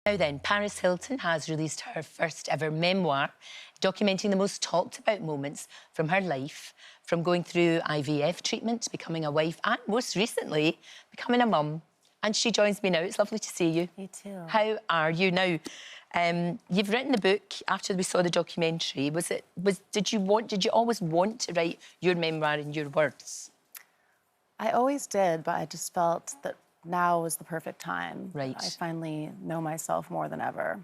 Now then, Paris Hilton has released her first ever memoir, documenting the most talked about moments from her life, from going through IVF treatment, becoming a wife, and most recently, becoming a mum. And she joins me now. It's lovely to see you. You too. How are you now? You've written the book after we saw the documentary. Did you always want to write your memoir in your words? I always did, but I just felt that now was the perfect time. Right. I finally know myself more than ever.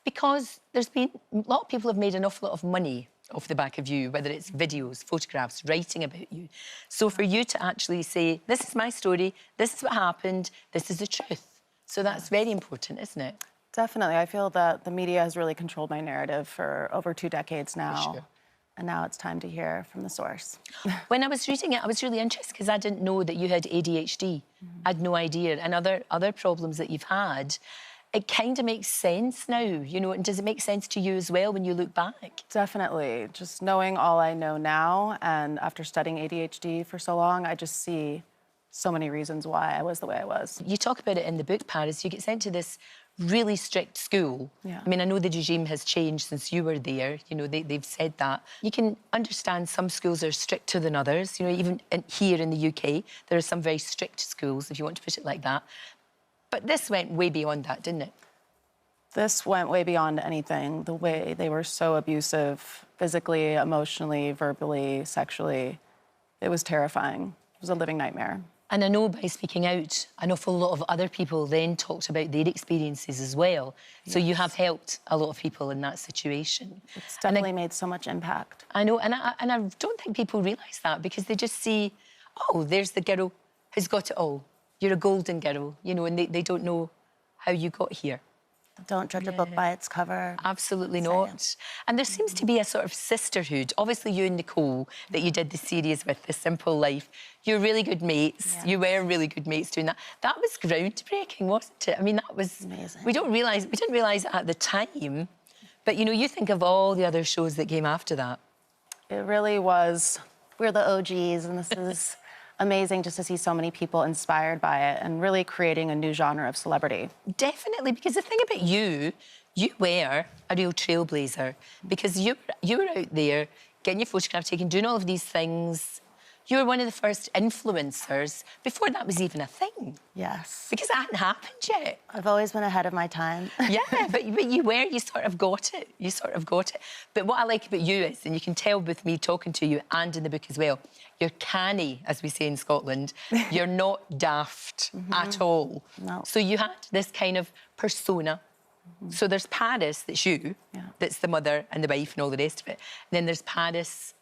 Because there's been a lot of people have made an awful lot of money off the back of you, whether it's videos, photographs, writing about you. So for you to actually say, this is my story, this is what happened, this is the truth. So that's very important, isn't it? Definitely. I feel that the media has really controlled my narrative for over 2 decades now. For sure. And now it's time to hear from the source. When I was reading it, I was really interested because I didn't know that you had ADHD. I had no idea. And other problems that you've had. It kind of makes sense now, you know, and does it make sense to you as well when you look back? Definitely. Just knowing all I know now, and after studying ADHD for so long, I just see so many reasons why I was the way I was. You talk about it in the book, Paris. You get sent to this really strict school. Yeah. I mean, I know the regime has changed since you were there. You know, they've said that. You can understand some schools are stricter than others. You know, even here in the UK, there are some very strict schools, if you want to put it like that. But this went way beyond that, didn't it? This went way beyond anything. The way they were so abusive, physically, emotionally, verbally, sexually. It was terrifying. It was a living nightmare. And I know by speaking out, an awful lot of other people then talked about their experiences as well. Yes. So you have helped a lot of people in that situation. It's definitely made so much impact. I know, and I don't think people realise that because they just see, oh, there's the girl who's got it all. You're a golden girl, you know, and they don't know how you got here. Don't judge a book by its cover. Absolutely not. And there seems to be a sort of sisterhood. Obviously, you and Nicole, that you did the series with, The Simple Life, you're really good mates. Yeah. You were really good mates doing that. That was groundbreaking, wasn't it? I mean, that was... Amazing. We didn't realise it at the time, but, you know, you think of all the other shows that came after that. It really was. We're the OGs, and this is... amazing just to see so many people inspired by it and really creating a new genre of celebrity. Definitely, because the thing about you were a real trailblazer because you were out there getting your photograph taken, doing all of these things. You were one of the first influencers before that was even a thing. Yes. Because it hadn't happened yet. I've always been ahead of my time. Yeah, but you sort of got it. You sort of got it. But what I like about you is, and you can tell with me talking to you and in the book as well, you're canny, as we say in Scotland. You're not daft at all. No. So you had this kind of persona. So there's Paris, that's you, that's the mother and the wife and all the rest of it. And then there's Paris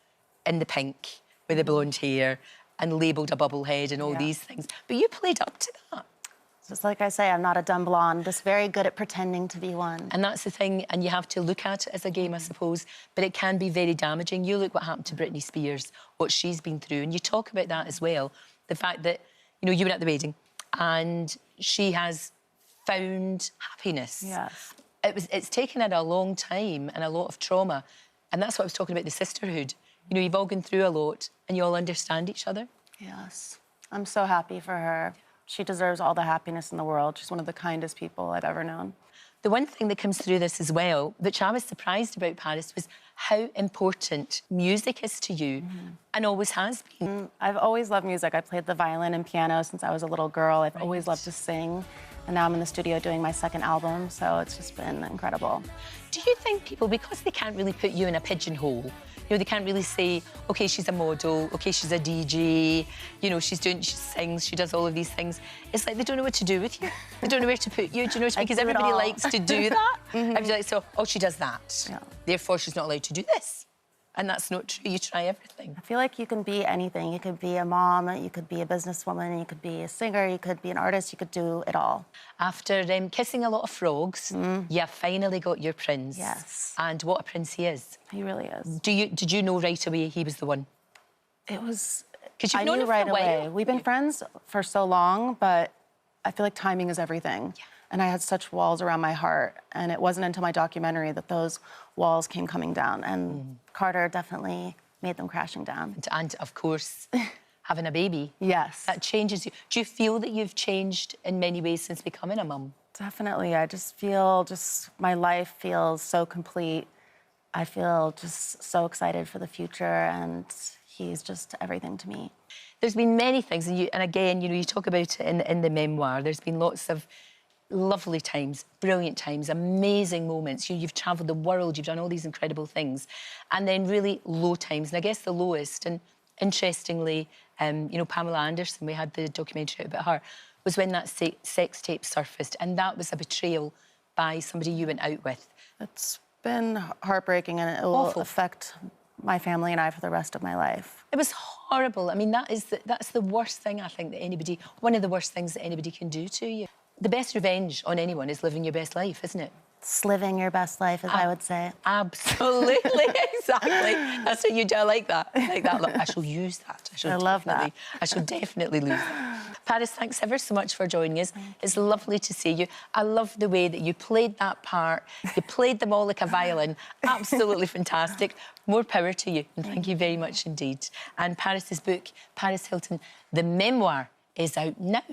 in the pink with the blonde hair and labelled a bubble head and all these things. But you played up to that. Just like I say, I'm not a dumb blonde, just very good at pretending to be one. And that's the thing, and you have to look at it as a game, I suppose, but it can be very damaging. You look what happened to Britney Spears, what she's been through, and you talk about that as well, the fact that, you know, you were at the wedding and she has found happiness. Yes. It's taken her a long time and a lot of trauma, and that's what I was talking about, the sisterhood. You know, you've all gone through a lot and you all understand each other. Yes. I'm so happy for her. She deserves all the happiness in the world. She's one of the kindest people I've ever known. The one thing that comes through this as well, which I was surprised about, Paris, was how important music is to you and always has been. I've always loved music. I played the violin and piano since I was a little girl. I've always loved to sing. And now I'm in the studio doing my second album, so it's just been incredible. Do you think people, because they can't really put you in a pigeonhole, you know, they can't really say, OK, she's a model, OK, she's a DJ, you know, she sings, she does all of these things. It's like they don't know what to do with you. They don't know where to put you, do you know what I mean? Because everybody likes to do that. Everybody likes to, oh, she does that. Yeah. Therefore, she's not allowed to do this. And that's not true. You try everything. I feel like you can be anything. You could be a mom, you could be a businesswoman, you could be a singer, you could be an artist, you could do it all. After kissing a lot of frogs, you finally got your prince. Yes. And what a prince he is. He really is. Did you know right away he was the one? It was... I knew right away. We've been friends for so long, but I feel like timing is everything. Yeah. And I had such walls around my heart. And it wasn't until my documentary that those walls came coming down. And Carter definitely made them crashing down. And of course, having a baby. Yes. That changes you. Do you feel that you've changed in many ways since becoming a mum? Definitely. I just feel my life feels so complete. I feel just so excited for the future, and he's just everything to me. There's been many things, and again, you talk about it in the memoir. There's been lots of lovely times, brilliant times, amazing moments. You've travelled the world, you've done all these incredible things, and then really low times. And I guess the lowest, and interestingly, Pamela Anderson, we had the documentary about her, was when that sex tape surfaced, and that was a betrayal by somebody you went out with. It's been heartbreaking, and it will affect my family and I for the rest of my life. It was horrible. I mean, that's the worst thing, I think, that one of the worst things that anybody can do to you. The best revenge on anyone is living your best life, isn't it? It's living your best life, as I would say. Absolutely, exactly. That's what you do. I like that. Look, I shall use that. I love that. I shall definitely lose that. Paris, thanks ever so much for joining us. It's lovely to see you. I love the way that you played that part. You played them all like a violin. Absolutely fantastic. More power to you, and thank you very much indeed. And Paris's book, Paris Hilton, The Memoir, is out now.